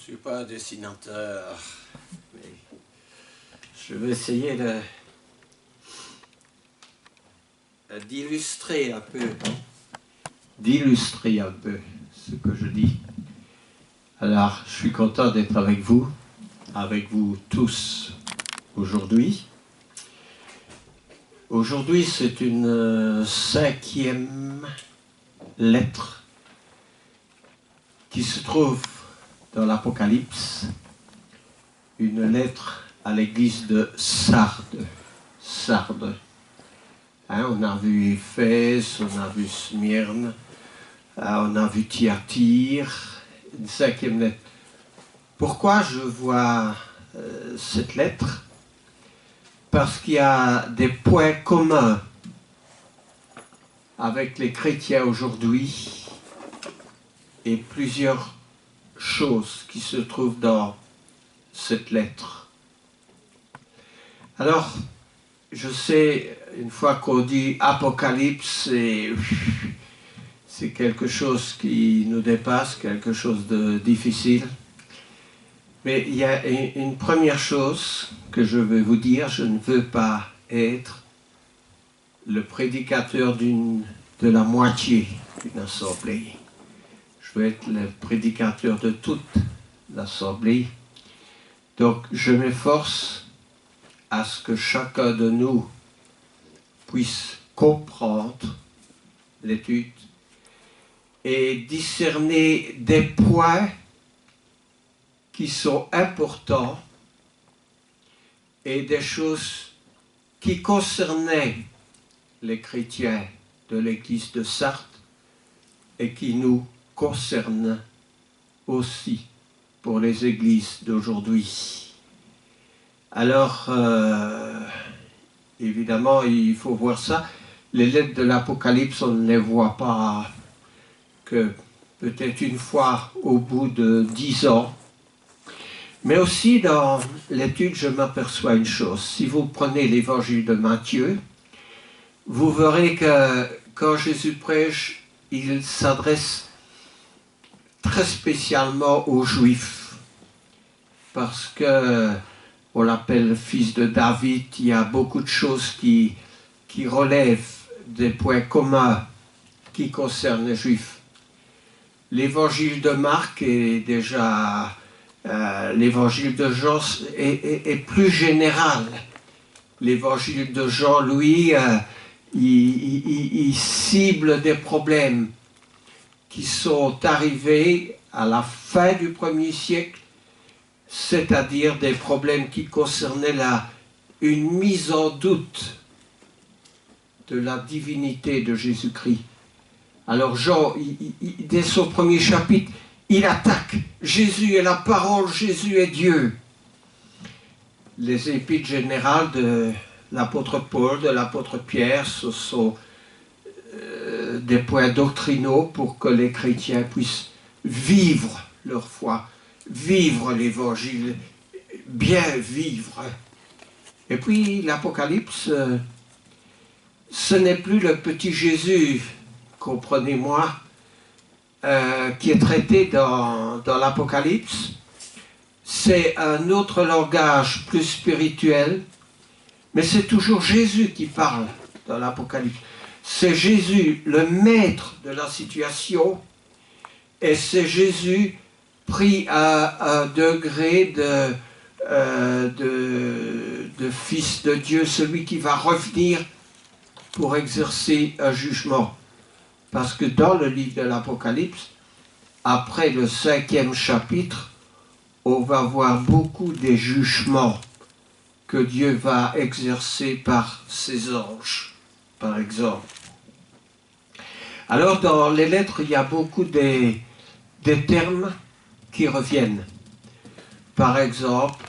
suis pas un dessinateur, mais je vais essayer d'illustrer un peu ce que je dis. Alors, je suis content d'être avec vous tous aujourd'hui. Aujourd'hui, c'est une 5e lettre qui se trouve dans l'Apocalypse, une lettre à l'église de Sardes. Sardes. Hein, on a vu Éphèse, on a vu Smyrne, on a vu Thyatire, une 5e lettre. Pourquoi je vois cette lettre? Parce qu'il y a des points communs avec les chrétiens aujourd'hui et plusieurs choses qui se trouvent dans cette lettre. Alors, je sais, une fois qu'on dit Apocalypse, c'est quelque chose qui nous dépasse, quelque chose de difficile. Mais il y a une première chose que je veux vous dire, je ne veux pas être le prédicateur de la moitié d'une assemblée. Je veux être le prédicateur de toute l'assemblée. Donc je m'efforce à ce que chacun de nous puisse comprendre l'étude et discerner des points qui sont importants et des choses qui concernaient les chrétiens de l'église de Sardes et qui nous concernent aussi pour les églises d'aujourd'hui. Alors, évidemment, il faut voir ça. Les lettres de l'Apocalypse, on ne les voit pas que peut-être une fois au bout de 10 ans. Mais aussi dans l'étude, je m'aperçois une chose. Si vous prenez l'évangile de Matthieu, vous verrez que quand Jésus prêche, il s'adresse très spécialement aux Juifs. Parce que on l'appelle fils de David, il y a beaucoup de choses qui relèvent des points communs qui concernent les Juifs. L'évangile de Marc est déjà... l'évangile de Jean est plus général. L'évangile de Jean, lui, il cible des problèmes qui sont arrivés à la fin du 1er siècle, c'est-à-dire des problèmes qui concernaient une mise en doute de la divinité de Jésus-Christ. Alors Jean, dès son 1er chapitre, il attaque. Jésus est la parole, Jésus est Dieu. Les épîtres générales de l'apôtre Paul, de l'apôtre Pierre, ce sont des points doctrinaux pour que les chrétiens puissent vivre leur foi, vivre l'évangile, bien vivre. Et puis l'Apocalypse, ce n'est plus le petit Jésus, comprenez-moi, qui est traité dans l'Apocalypse. C'est un autre langage plus spirituel, mais c'est toujours Jésus qui parle dans l'Apocalypse. C'est Jésus, le maître de la situation, et c'est Jésus pris à un degré de fils de Dieu, celui qui va revenir pour exercer un jugement. Parce que dans le livre de l'Apocalypse, après le 5e chapitre, on va voir beaucoup des jugements que Dieu va exercer par ses anges, par exemple. Alors, dans les lettres, il y a beaucoup des termes qui reviennent. Par exemple,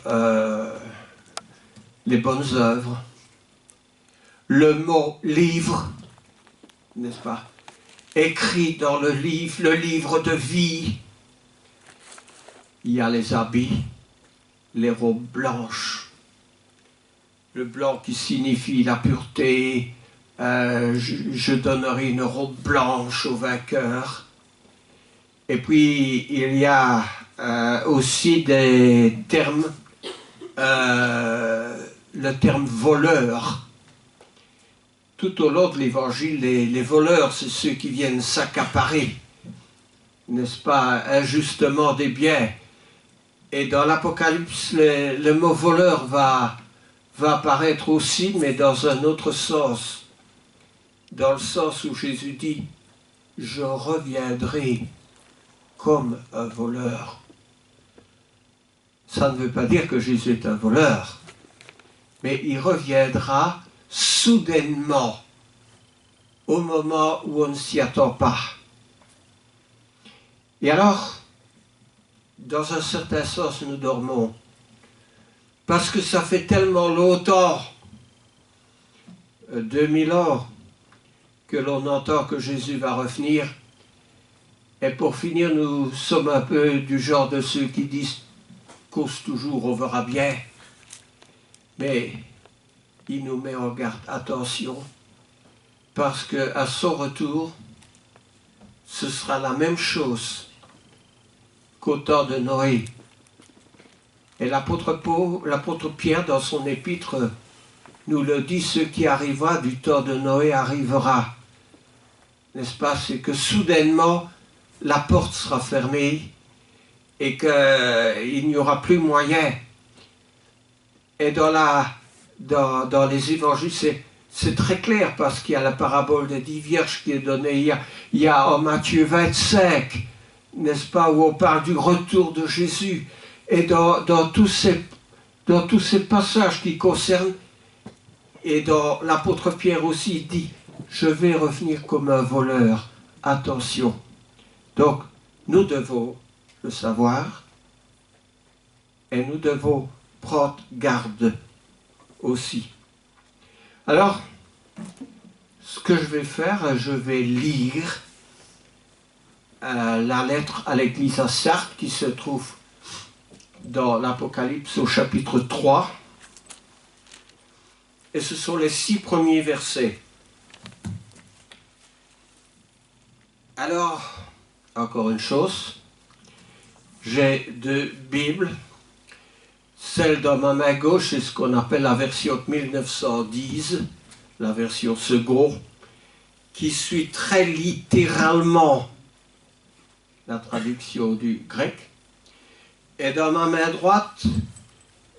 les bonnes œuvres, le mot livre, n'est-ce pas? Écrit dans le livre de vie. Il y a les habits, les robes blanches. Le blanc qui signifie la pureté. Je donnerai une robe blanche au vainqueur. Et puis il y a aussi des termes, le terme voleur. Tout au long de l'évangile, les voleurs, c'est ceux qui viennent s'accaparer, n'est-ce pas, injustement des biens. Et dans l'Apocalypse, le mot voleur va apparaître aussi, mais dans un autre sens. Dans le sens où Jésus dit « Je reviendrai comme un voleur ». Ça ne veut pas dire que Jésus est un voleur, mais il reviendra soudainement, au moment où on ne s'y attend pas. Et alors, dans un certain sens, nous dormons, parce que ça fait tellement longtemps, 2000 ans, que l'on entend que Jésus va revenir. Et pour finir, nous sommes un peu du genre de ceux qui disent cause toujours, on verra bien. Mais il nous met en garde, attention, parce qu'à son retour, ce sera la même chose qu'au temps de Noé. Et l'apôtre Pierre, dans son épître, nous le dit, ce qui arrivera du temps de Noé arrivera. N'est-ce pas? C'est que soudainement, la porte sera fermée et qu'il n'y aura plus moyen. Et dans les évangiles, c'est très clair, parce qu'il y a la parabole des 10 vierges qui est donnée. Il y a en Matthieu 25, n'est-ce pas, où on parle du retour de Jésus. Et dans tous ces passages qui concernent, et dans l'apôtre Pierre aussi, il dit « Je vais revenir comme un voleur, attention ». Donc, nous devons le savoir et nous devons prendre garde aussi. Alors, ce que je vais faire, je vais lire la lettre à l'église à Sardes qui se trouve dans l'Apocalypse au chapitre 3. Et ce sont les 6 premiers versets. Alors, encore une chose, j'ai 2 Bibles. Celle dans ma main gauche, c'est ce qu'on appelle la version 1910, la version seconde, qui suit très littéralement la traduction du grec. Et dans ma main droite,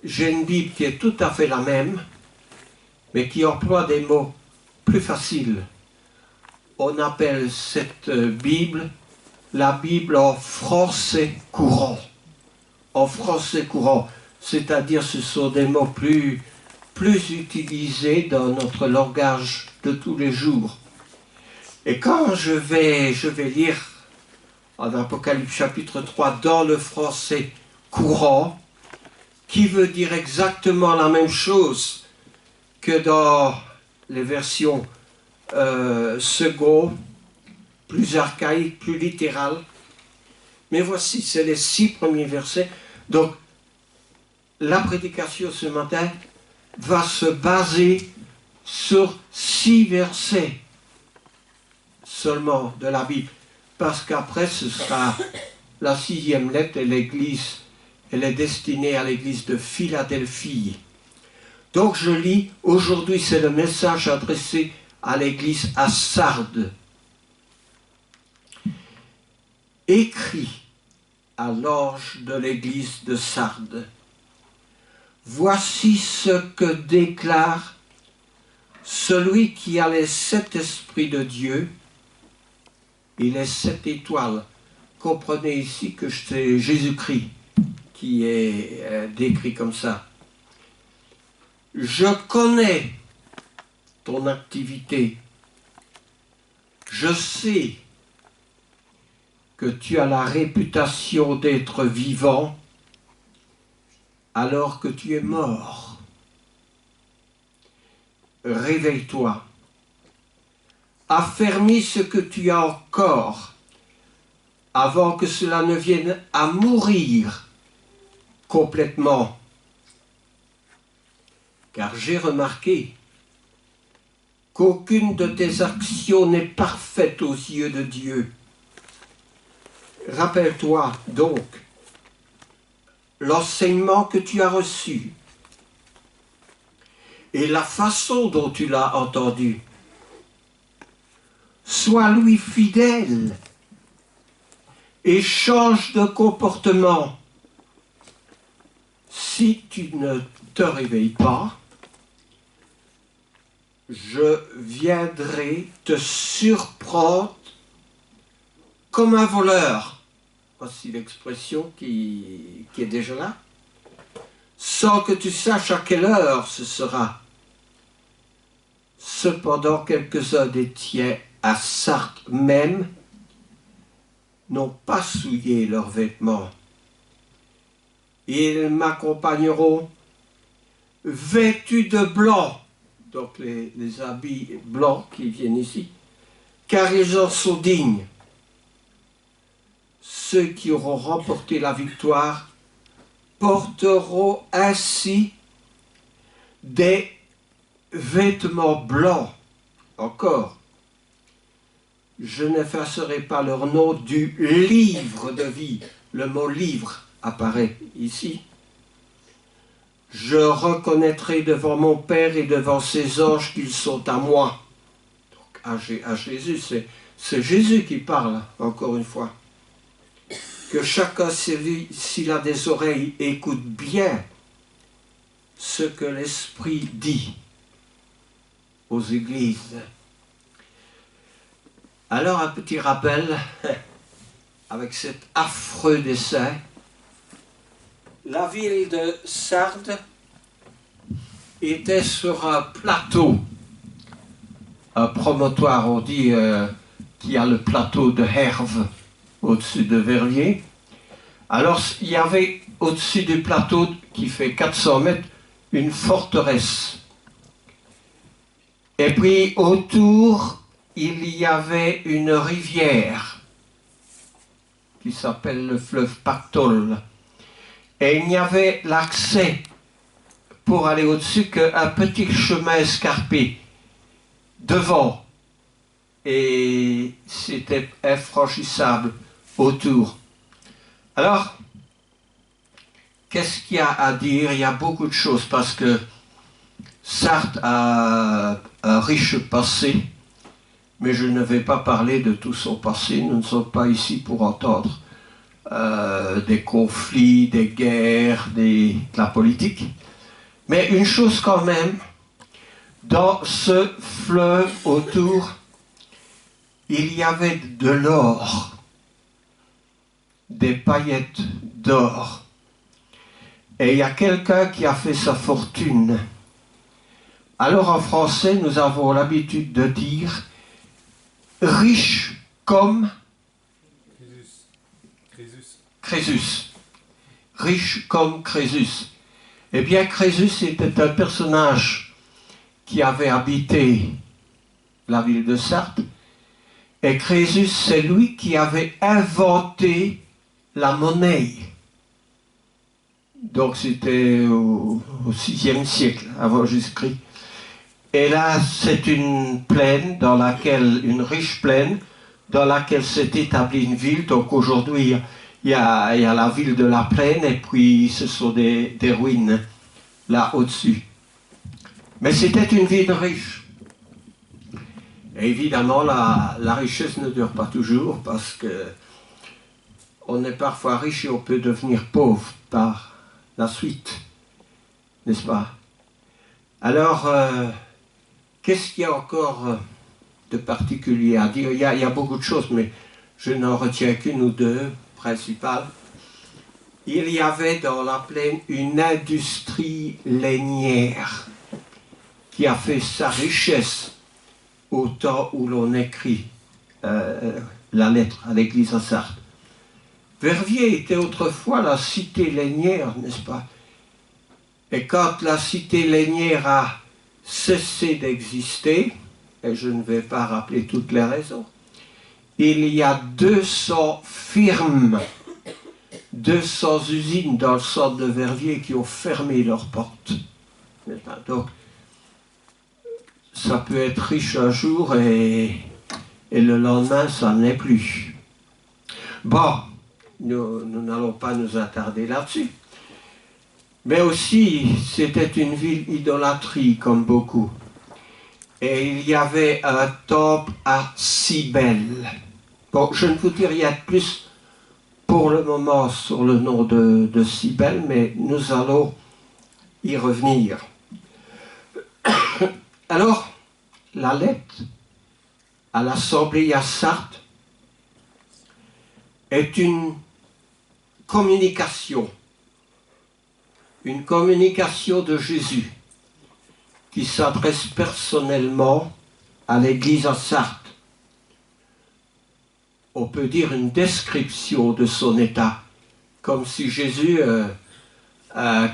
j'ai une Bible qui est tout à fait la même, mais qui emploie des mots plus faciles. On appelle cette Bible la Bible en français courant. En français courant, c'est-à-dire ce sont des mots plus utilisés dans notre langage de tous les jours. Et quand je vais lire en Apocalypse chapitre 3 dans le français courant, qui veut dire exactement la même chose que dans les versions secondes, plus archaïques, plus littérales. Mais voici, c'est les 6 premiers versets. Donc, la prédication ce matin va se baser sur 6 versets seulement de la Bible. Parce qu'après, ce sera la 6e lettre et l'église, elle est destinée à l'église de Philadelphie. Donc je lis, aujourd'hui c'est le message adressé à l'église à Sardes. Écrit à l'ange de l'église de Sardes. Voici ce que déclare celui qui a les 7 esprits de Dieu et les 7 étoiles. Comprenez ici que c'est Jésus-Christ qui est décrit comme ça. Je connais ton activité. Je sais que tu as la réputation d'être vivant alors que tu es mort. Réveille-toi. Affermis ce que tu as encore avant que cela ne vienne à mourir complètement. Car j'ai remarqué qu'aucune de tes actions n'est parfaite aux yeux de Dieu. Rappelle-toi donc l'enseignement que tu as reçu et la façon dont tu l'as entendu. Sois lui fidèle et change de comportement. Si tu ne te réveilles pas, je viendrai te surprendre comme un voleur. Voici l'expression qui est déjà là. Sans que tu saches à quelle heure ce sera. Cependant, quelques-uns des tiens à Sardes même n'ont pas souillé leurs vêtements. Ils m'accompagneront vêtus de blanc, donc les habits blancs qui viennent ici, car ils en sont dignes. Ceux qui auront remporté la victoire porteront ainsi des vêtements blancs. Encore, je n'effacerai pas leur nom du livre de vie. Le mot livre apparaît ici. Je reconnaîtrai devant mon Père et devant ses anges qu'ils sont à moi. Donc à Jésus, c'est Jésus qui parle, encore une fois. Que chacun, s'il a des oreilles, écoute bien ce que l'Esprit dit aux églises. Alors un petit rappel, avec cet affreux dessin. La ville de Sardes était sur un plateau, un promontoire, on dit qu'il y a le plateau de Herve au-dessus de Verviers. Alors il y avait au-dessus du plateau qui fait 400 mètres une forteresse. Et puis autour, il y avait une rivière qui s'appelle le fleuve Pactole. Et il n'y avait l'accès pour aller au-dessus qu'un petit chemin escarpé devant. Et c'était infranchissable autour. Alors, qu'est-ce qu'il y a à dire? Il y a beaucoup de choses parce que Sardes a un riche passé, mais je ne vais pas parler de tout son passé. Nous ne sommes pas ici pour entendre des conflits, des guerres, de la politique. Mais une chose quand même, dans ce fleuve autour, il y avait de l'or, des paillettes d'or. Et il y a quelqu'un qui a fait sa fortune. Alors en français, nous avons l'habitude de dire riche comme Crésus. Riche comme Crésus. Eh bien, Crésus était un personnage qui avait habité la ville de Sardes. Et Crésus, c'est lui qui avait inventé la monnaie. Donc c'était au VIe siècle, avant Jésus-Christ. Et là, c'est une plaine, une riche plaine, dans laquelle s'est établie une ville. Donc aujourd'hui, il y a la ville de la plaine, et puis ce sont des ruines là au-dessus. Mais c'était une ville riche. Et évidemment, la richesse ne dure pas toujours, parce que on est parfois riche et on peut devenir pauvre par la suite, n'est-ce pas? Alors, qu'est-ce qu'il y a encore de particulier à dire? Il y a beaucoup de choses, mais je n'en retiens qu'une ou deux principales. Il y avait dans la plaine une industrie lainière qui a fait sa richesse au temps où l'on écrit la lettre à l'église à Sardes. Verviers était autrefois la cité lainière, n'est-ce pas? Et quand la cité lainière a cessé d'exister, et je ne vais pas rappeler toutes les raisons, il y a 200 firmes, 200 usines dans le centre de Verviers qui ont fermé leurs portes. Donc, ça peut être riche un jour et le lendemain, ça n'est plus. Bon, nous n'allons pas nous attarder là-dessus. Mais aussi, c'était une ville idolâtrie, comme beaucoup. Et il y avait un temple à Cybèle. Bon, je ne vous dis rien de plus pour le moment sur le nom de Cybèle, mais nous allons y revenir. Alors, la lettre à l'Assemblée à Sardes est une communication de Jésus qui s'adresse personnellement à l'Église à Sardes. On peut dire une description de son état, comme si Jésus,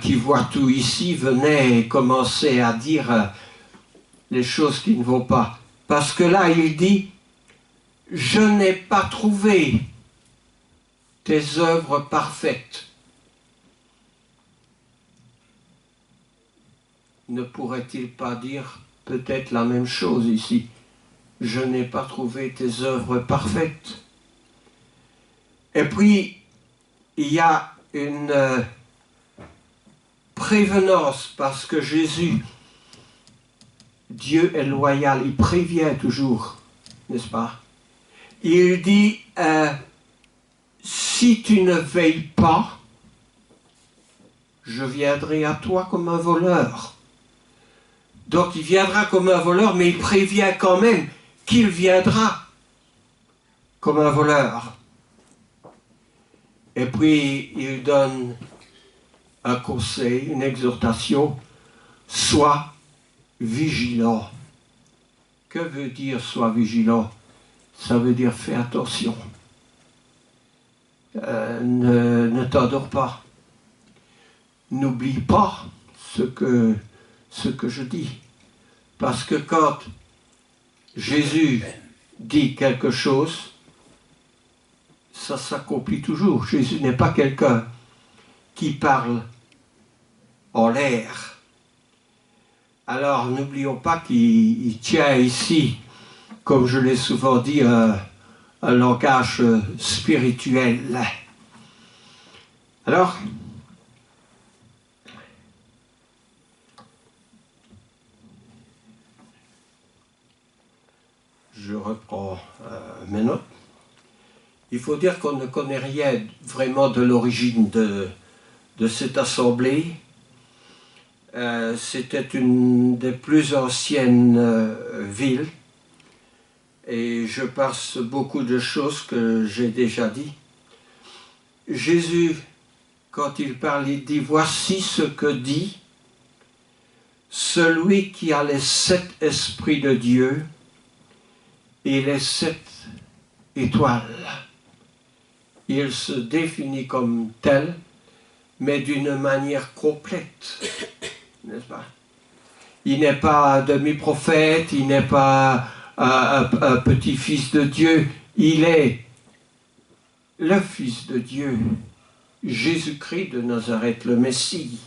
qui voit tout ici, venait et commençait à dire les choses qui ne vont pas. Parce que là, il dit, je n'ai pas trouvé tes œuvres parfaites. Ne pourrait-il pas dire peut-être la même chose ici? Je n'ai pas trouvé tes œuvres parfaites. Et puis, il y a une prévenance, parce que Jésus, Dieu est loyal, il prévient toujours, n'est-ce pas? Il dit, si tu ne veilles pas, je viendrai à toi comme un voleur. Donc il viendra comme un voleur, mais il prévient quand même qu'il viendra comme un voleur. Et puis il donne un conseil, une exhortation, sois vigilant. Que veut dire sois vigilant? Ça veut dire fais attention. Ne t'endors pas. N'oublie pas ce que je dis. Parce que quand Jésus dit quelque chose, ça s'accomplit toujours. Jésus n'est pas quelqu'un qui parle en l'air. Alors n'oublions pas qu'il tient ici, comme je l'ai souvent dit, un langage spirituel. Alors, je reprends mes notes. Il faut dire qu'on ne connaît rien vraiment de l'origine de cette assemblée. C'était une des plus anciennes villes. Et je passe beaucoup de choses que j'ai déjà dit. Jésus, quand il parle, il dit « Voici ce que dit celui qui a les 7 esprits de Dieu et les 7 étoiles. » Il se définit comme tel, mais d'une manière complète, n'est-ce pas? Il n'est pas demi-prophète, il n'est pas un petit-fils de Dieu, il est le Fils de Dieu, Jésus-Christ de Nazareth, le Messie.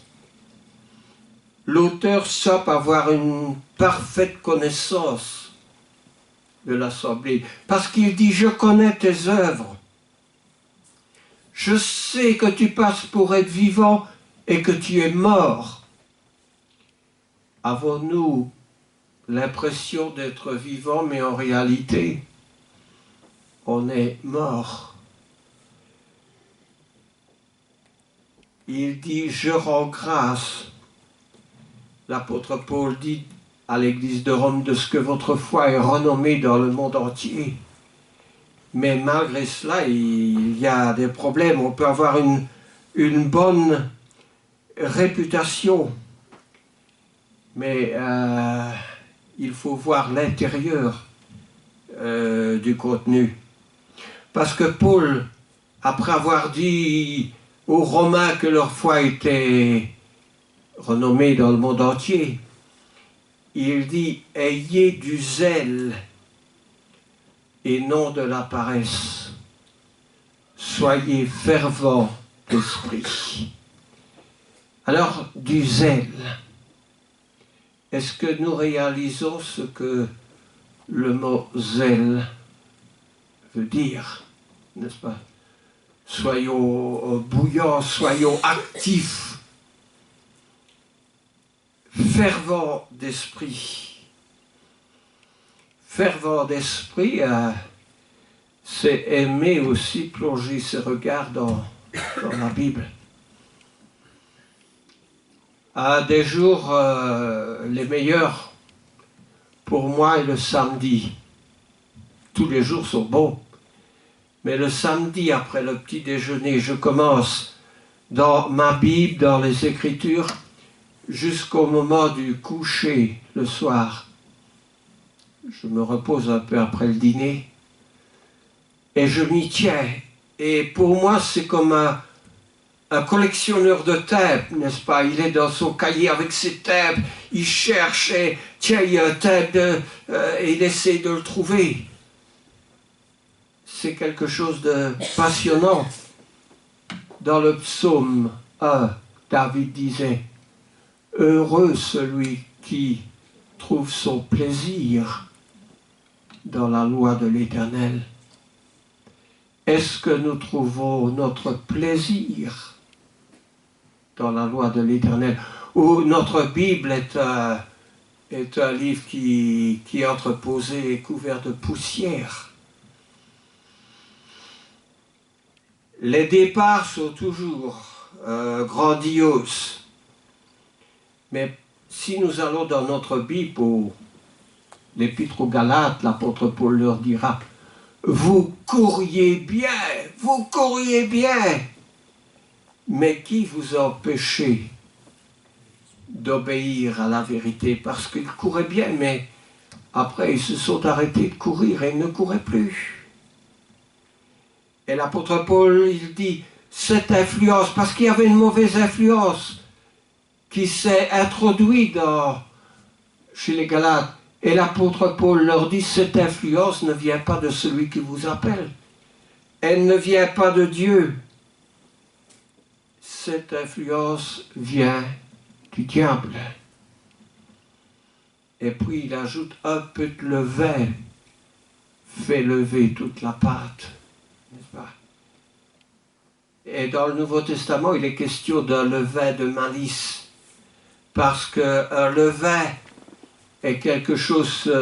L'auteur semble avoir une parfaite connaissance de l'Assemblée, parce qu'il dit « Je connais tes œuvres. Je sais que tu passes pour être vivant et que tu es mort. » Avons-nous l'impression d'être vivant, mais en réalité, on est mort? Il dit « Je rends grâce ». L'apôtre Paul dit à l'église de Rome de ce que votre foi est renommée dans le monde entier. Mais malgré cela, il y a des problèmes. On peut avoir une bonne réputation, mais il faut voir l'intérieur du contenu. Parce que Paul, après avoir dit aux Romains que leur foi était renommée dans le monde entier, il dit « Ayez du zèle et non de la paresse. Soyez fervents d'esprit. » Alors, du zèle. Est-ce que nous réalisons ce que le mot zèle veut dire, n'est-ce pas? Soyons bouillants, soyons actifs fervent d'esprit. Fervent d'esprit, c'est aimer aussi plonger ses regards dans la Bible. Des jours, les meilleurs, pour moi, est le samedi. Tous les jours sont bons. Mais le samedi, après le petit déjeuner, je commence dans ma Bible, dans les Écritures, jusqu'au moment du coucher, le soir. Je me repose un peu après le dîner. Et je m'y tiens. Et pour moi, c'est comme un collectionneur de thèmes, n'est-ce pas? Il est dans son cahier avec ses thèmes, il cherche et tiens, il y a un thème et il essaie de le trouver. C'est quelque chose de passionnant. Dans le psaume 1, David disait « Heureux celui qui trouve son plaisir dans la loi de l'Éternel. » Est-ce que nous trouvons notre plaisir dans la loi de l'Éternel? Ou notre Bible est un livre qui est entreposé et couvert de poussière? Les départs sont toujours grandioses. Mais si nous allons dans notre Bible, l'Épître aux Galates, l'apôtre Paul leur dira « Vous courriez bien, mais qui vous a empêché d'obéir à la vérité ?» Parce qu'ils couraient bien, mais après ils se sont arrêtés de courir et ils ne couraient plus. Et l'apôtre Paul, il dit, cette influence, parce qu'il y avait une mauvaise influence qui s'est introduite chez les Galates. Et l'apôtre Paul leur dit, cette influence ne vient pas de celui qui vous appelle. Elle ne vient pas de Dieu. Cette influence vient du diable. Et puis il ajoute, un peu de levain fait lever toute la pâte. N'est-ce pas? Et dans le Nouveau Testament, il est question d'un levain de malice. Parce qu'un levain est quelque chose,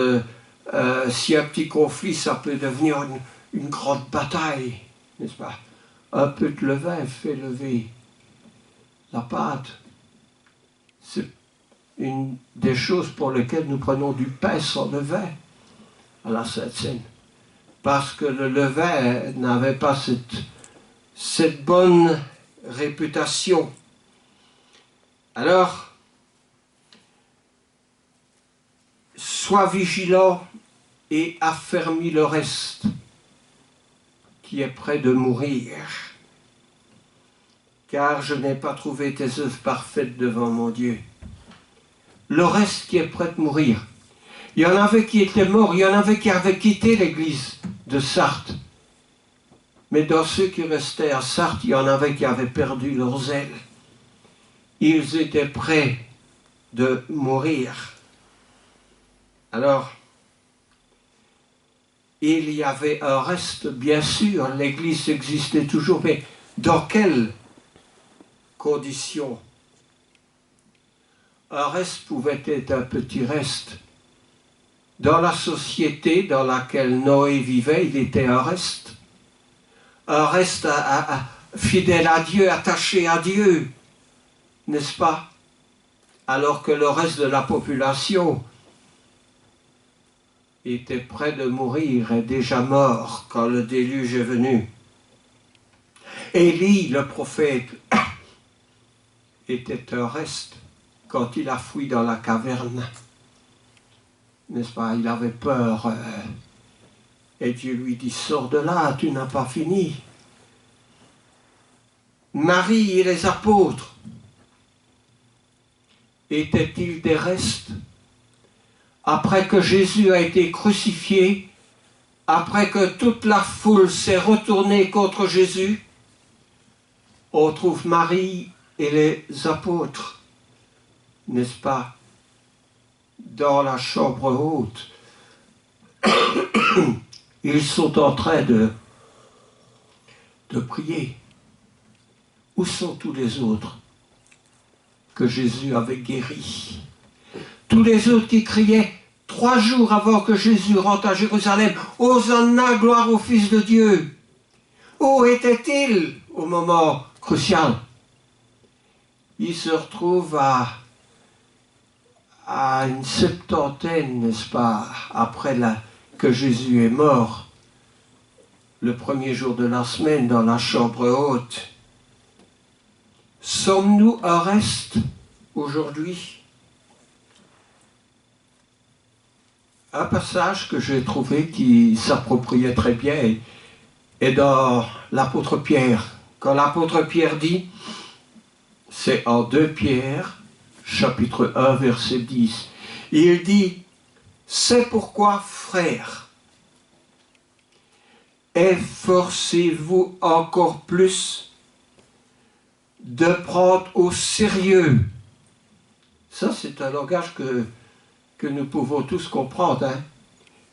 si un petit conflit, ça peut devenir une grande bataille. N'est-ce pas? Un peu de levain fait lever la pâte. C'est une des choses pour lesquelles nous prenons du pain sans levain à la Sainte Seine. Parce que le levain n'avait pas cette bonne réputation. Alors, sois vigilant et affermis le reste qui est près de mourir. Car je n'ai pas trouvé tes œuvres parfaites devant mon Dieu. Le reste qui est prêt de mourir. Il y en avait qui étaient morts, il y en avait qui avaient quitté l'église de Sarthe. Mais dans ceux qui restaient à Sarthe, il y en avait qui avaient perdu leur zèle. Ils étaient prêts de mourir. Alors, il y avait un reste, bien sûr, l'église existait toujours, mais dans quelles conditions? Un reste pouvait être un petit reste. Dans la société dans laquelle Noé vivait, il était un reste. Un reste fidèle à Dieu, attaché à Dieu, n'est-ce pas? Alors que le reste de la population était près de mourir et déjà mort quand le déluge est venu. Élie, le prophète, était un reste quand il a fui dans la caverne. N'est-ce pas? Il avait peur. Et Dieu lui dit, sors de là, tu n'as pas fini. Marie et les apôtres, étaient-ils des restes? Après que Jésus a été crucifié, après que toute la foule s'est retournée contre Jésus, on trouve Marie et les apôtres, n'est-ce pas, dans la chambre haute. Ils sont en train de prier. Où sont tous les autres que Jésus avait guéris? Tous les autres qui criaient 3 jours avant que Jésus rentre à Jérusalem, « Hosanna, gloire au Fils de Dieu !» Où était-il au moment crucial? Il se retrouve à une septantaine, n'est-ce pas, après que Jésus est mort, le premier jour de la semaine dans la chambre haute. Sommes-nous un reste aujourd'hui? Un passage que j'ai trouvé qui s'appropriait très bien est dans l'apôtre Pierre. Quand l'apôtre Pierre dit, c'est en 2 Pierre, chapitre 1, verset 10, il dit, « C'est pourquoi, frères, efforcez-vous encore plus de prendre au sérieux. » Ça, c'est un langage que nous pouvons tous comprendre. Hein?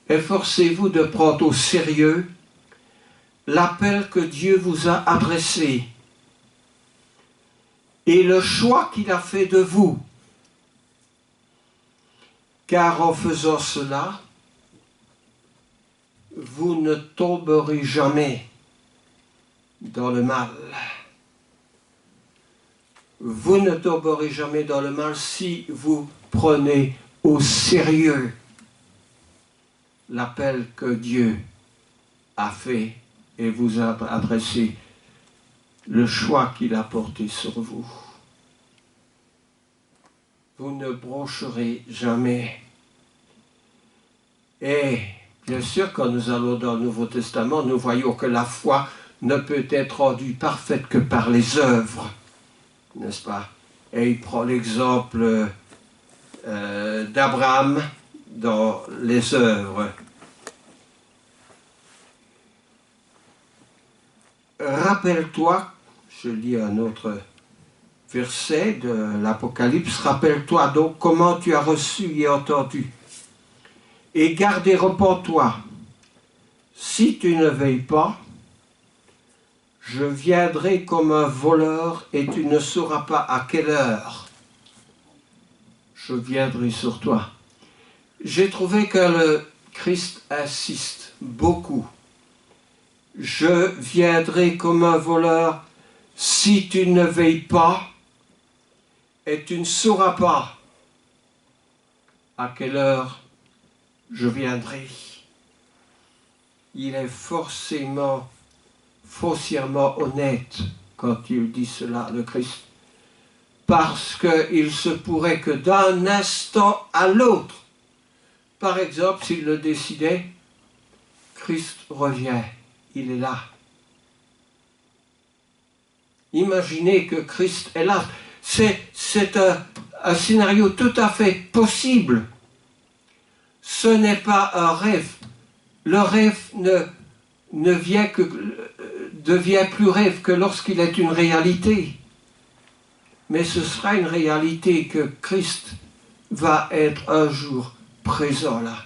Efforcez-vous de prendre au sérieux l'appel que Dieu vous a adressé et le choix qu'il a fait de vous. Car en faisant cela, vous ne tomberez jamais dans le mal. Vous ne tomberez jamais dans le mal si vous prenez au sérieux l'appel que Dieu a fait et vous a adressé, le choix qu'il a porté sur vous. Vous ne broncherez jamais. Et bien sûr, quand nous allons dans le Nouveau Testament, nous voyons que la foi ne peut être rendue parfaite que par les œuvres, n'est-ce pas? Et il prend l'exemple d'Abraham dans les œuvres. Rappelle-toi, je lis un autre verset de l'Apocalypse, rappelle-toi donc comment tu as reçu et entendu, et garde et repens-toi. Si tu ne veilles pas, je viendrai comme un voleur et tu ne sauras pas à quelle heure je viendrai sur toi. J'ai trouvé que le Christ insiste beaucoup. Je viendrai comme un voleur si tu ne veilles pas et tu ne sauras pas à quelle heure je viendrai. Il est foncièrement honnête quand il dit cela, le Christ. Parce qu'il se pourrait que d'un instant à l'autre, par exemple, s'il le décidait, Christ revient, il est là. Imaginez que Christ est là. C'est un scénario tout à fait possible. Ce n'est pas un rêve. Le rêve ne devient plus rêve que lorsqu'il est une réalité. Mais ce sera une réalité que Christ va être un jour présent là.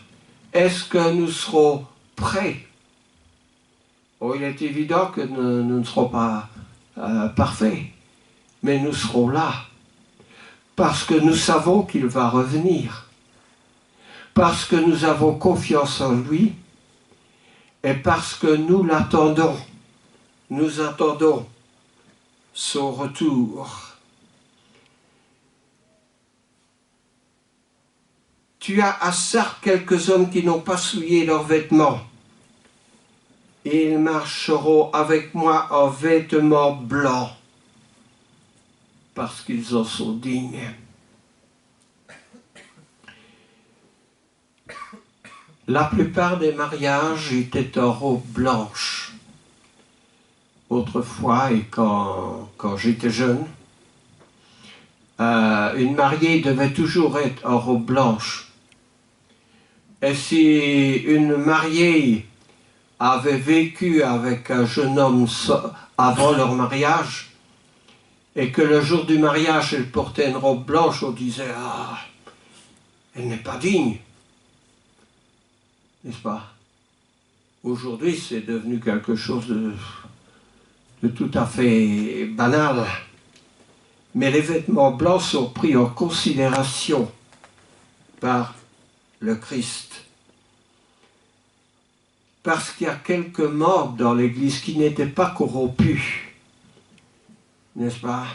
Est-ce que nous serons prêts? Oh, il est évident que nous ne serons pas parfaits, mais nous serons là, parce que nous savons qu'il va revenir, parce que nous avons confiance en lui, et parce que nous l'attendons. Nous attendons son retour. Tu as à Sardes quelques hommes qui n'ont pas souillé leurs vêtements. Et ils marcheront avec moi en vêtements blancs, parce qu'ils en sont dignes. La plupart des mariages étaient en robe blanche. Autrefois, et quand j'étais jeune, une mariée devait toujours être en robe blanche. Et si une mariée avait vécu avec un jeune homme avant leur mariage, et que le jour du mariage, elle portait une robe blanche, on disait « Ah, elle n'est pas digne ». N'est-ce pas? Aujourd'hui, c'est devenu quelque chose de tout à fait banal. Mais les vêtements blancs sont pris en considération par le Christ. Parce qu'il y a quelques membres dans l'Église qui n'étaient pas corrompus, n'est-ce pas?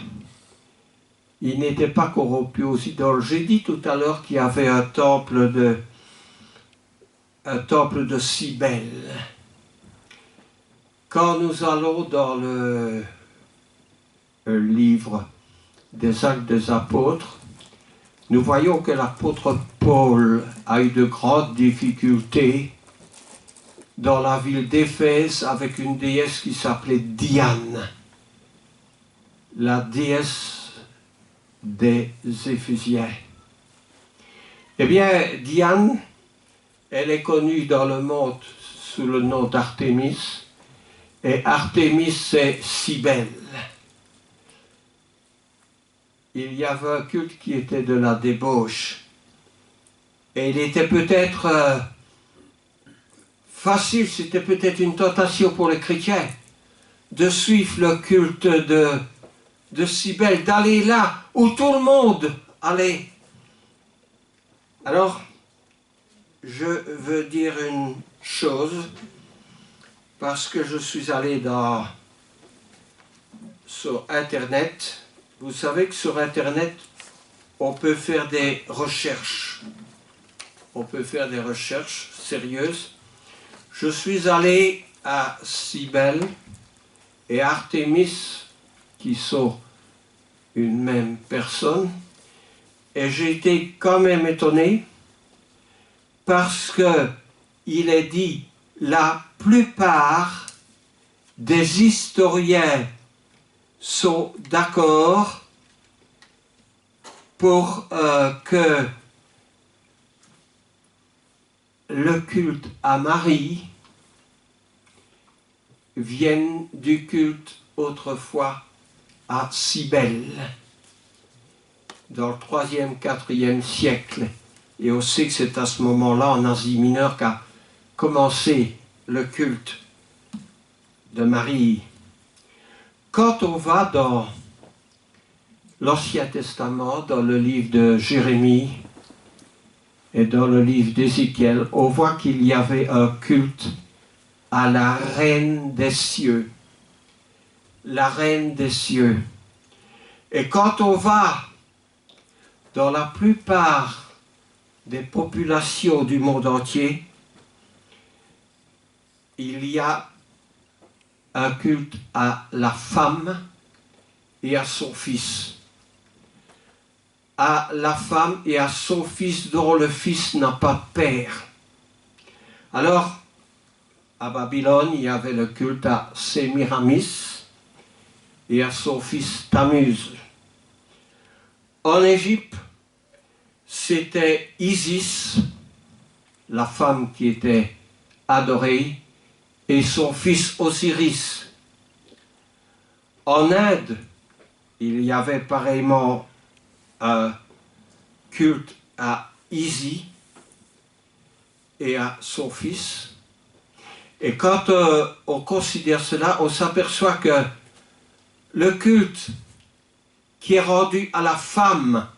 Ils n'étaient pas corrompus aux idoles. J'ai dit tout à l'heure qu'il y avait un temple de Cybèle. Quand nous allons dans le livre des Actes des Apôtres, nous voyons que l'apôtre Paul a eu de grandes difficultés dans la ville d'Éphèse avec une déesse qui s'appelait Diane, la déesse des Éphésiens. Eh bien, Diane, elle est connue dans le monde sous le nom d'Artémis, et Artémis c'est Cybèle. Il y avait un culte qui était de la débauche. Et il était peut-être facile, c'était peut-être une tentation pour les chrétiens de suivre le culte de Cybèle, d'aller là où tout le monde allait. Alors, je veux dire une chose, parce que je suis allé sur Internet. Vous savez que sur Internet, on peut faire des recherches. On peut faire des recherches sérieuses. Je suis allé à Cybèle et Artémis, qui sont une même personne, et j'ai été quand même étonné parce que il est dit la plupart des historiens sont d'accord pour que le culte à Marie vienne du culte autrefois à Cybèle, dans le 3e, 4e siècle. Et on sait que c'est à ce moment-là, en Asie mineure, qu'a commencé le culte de Marie. Quand on va dans l'Ancien Testament, dans le livre de Jérémie et dans le livre d'Ézéchiel, on voit qu'il y avait un culte à la Reine des cieux. La Reine des cieux. Et quand on va dans la plupart des populations du monde entier, il y a un culte à la femme et à son fils. À la femme et à son fils dont le fils n'a pas de père. Alors, à Babylone, il y avait le culte à Sémiramis et à son fils Tammuz. En Égypte, c'était Isis, la femme qui était adorée, et son fils Osiris. En Inde, il y avait pareillement un culte à Isis et à son fils. Et quand on considère cela, on s'aperçoit que le culte qui est rendu à la femme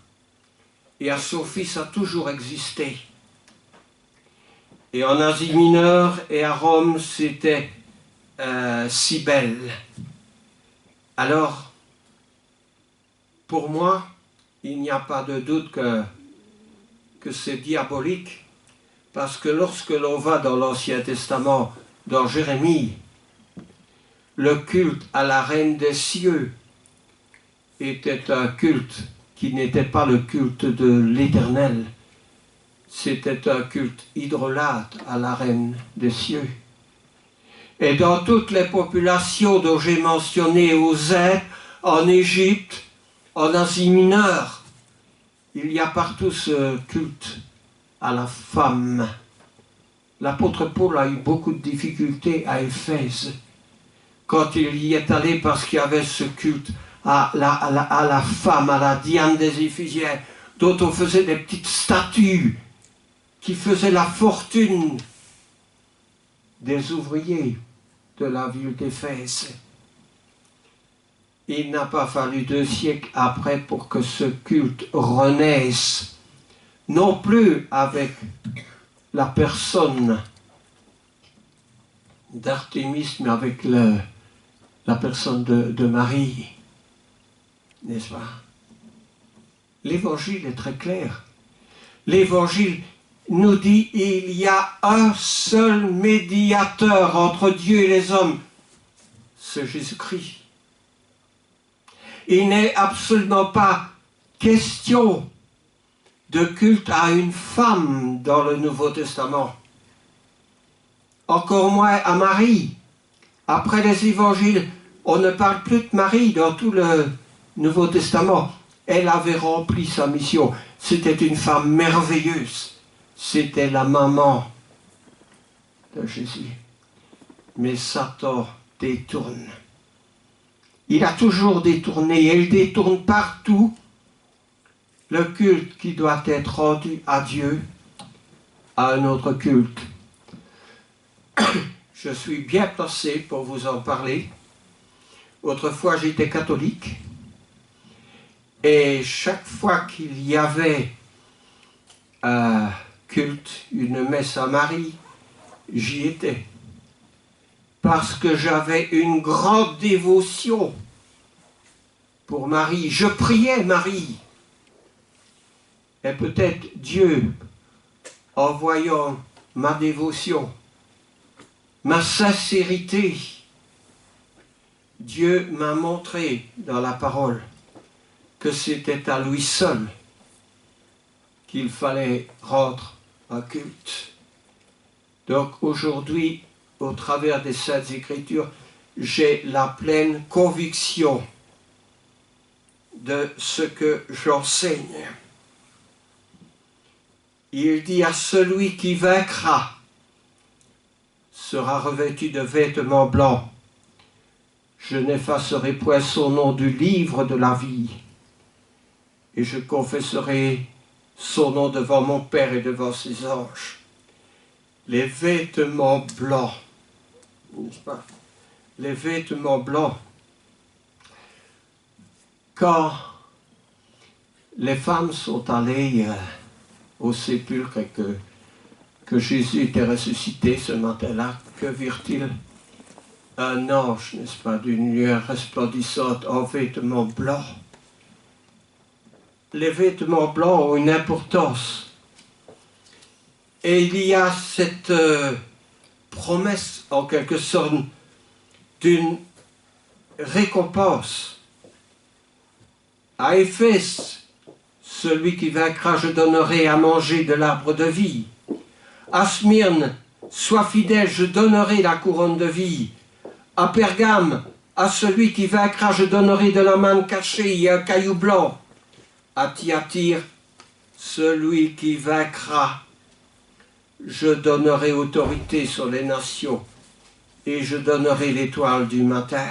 et à son fils a toujours existé. Et en Asie mineure et à Rome, c'était Cybèle. Alors, pour moi, il n'y a pas de doute que c'est diabolique, parce que lorsque l'on va dans l'Ancien Testament, dans Jérémie, le culte à la Reine des cieux était un culte qui n'était pas le culte de l'Éternel. C'était un culte idolâtre à la Reine des cieux. Et dans toutes les populations dont j'ai mentionné, aux Indes, en Égypte, en Asie mineure, il y a partout ce culte à la femme. L'apôtre Paul a eu beaucoup de difficultés à Éphèse quand il y est allé, parce qu'il y avait ce culte à la femme, à la Diane des Éphésiens, dont on faisait des petites statues qui faisaient la fortune des ouvriers de la ville d'Éphèse. Il n'a pas fallu 2 siècles après pour que ce culte renaisse non plus avec la personne d'Artémis, mais avec la personne de Marie, n'est-ce pas? L'évangile est très clair. L'évangile nous dit il y a un seul médiateur entre Dieu et les hommes, c'est Jésus-Christ. Il n'est absolument pas question de culte à une femme dans le Nouveau Testament. Encore moins à Marie. Après les évangiles, on ne parle plus de Marie dans tout le Nouveau Testament. Elle avait rempli sa mission. C'était une femme merveilleuse. C'était la maman de Jésus. Mais Satan détourne. Il a toujours détourné, et il détourne partout le culte qui doit être rendu à Dieu, à un autre culte. Je suis bien placé pour vous en parler. Autrefois, j'étais catholique, et chaque fois qu'il y avait un culte, une messe à Marie, j'y étais. Parce que j'avais une grande dévotion pour Marie. Je priais Marie. Et peut-être Dieu, en voyant ma dévotion, ma sincérité, Dieu m'a montré dans la parole que c'était à lui seul qu'il fallait rendre un culte. Donc aujourd'hui, au travers des Saintes Écritures, j'ai la pleine conviction de ce que j'enseigne. Il dit à celui qui vaincra sera revêtu de vêtements blancs. Je n'effacerai point son nom du livre de la vie, et je confesserai son nom devant mon Père et devant ses anges. Les vêtements blancs, n'est-ce pas? Les vêtements blancs. Quand les femmes sont allées au sépulcre et que Jésus était ressuscité ce matin-là, que virent-ils? Un ange, n'est-ce pas, d'une lueur resplendissante en vêtements blancs. Les vêtements blancs ont une importance. Et il y a cette promesse, en quelque sorte, d'une récompense. À Éphèse, celui qui vaincra, je donnerai à manger de l'arbre de vie. À Smyrne, sois fidèle, je donnerai la couronne de vie. À Pergame, à celui qui vaincra, je donnerai de la manne cachée et un caillou blanc. À Thyatire, celui qui vaincra, je donnerai autorité sur les nations et je donnerai l'étoile du matin.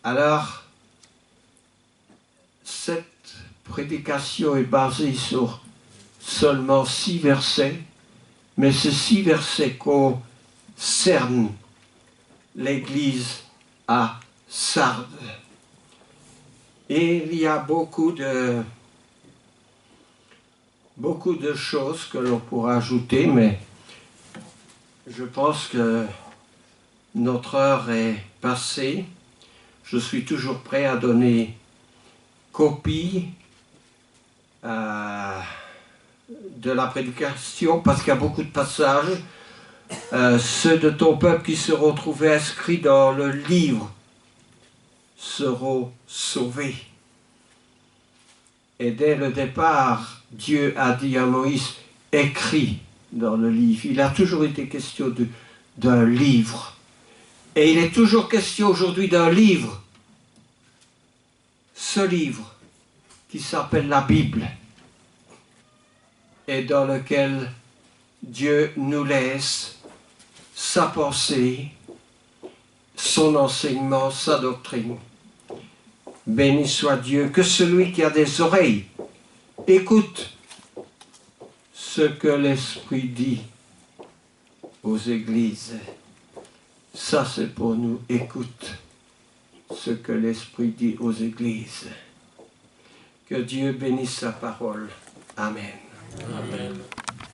Alors, cette prédication est basée sur seulement 6 versets, mais ces 6 versets concernent l'Église à Sardes. Et il y a beaucoup de choses que l'on pourra ajouter, mais je pense que notre heure est passée. Je suis toujours prêt à donner copie de la prédication, parce qu'il y a beaucoup de passages. Ceux de ton peuple qui seront trouvés inscrits dans le livre seront sauvés. Et dès le départ, Dieu a dit à Moïse, écris dans le livre. Il a toujours été question d'un livre. Et il est toujours question aujourd'hui d'un livre. Ce livre qui s'appelle la Bible et dans lequel Dieu nous laisse sa pensée, son enseignement, sa doctrine. Béni soit Dieu, que celui qui a des oreilles écoute ce que l'Esprit dit aux églises. Ça, c'est pour nous. Écoute ce que l'Esprit dit aux églises. Que Dieu bénisse sa parole. Amen. Amen.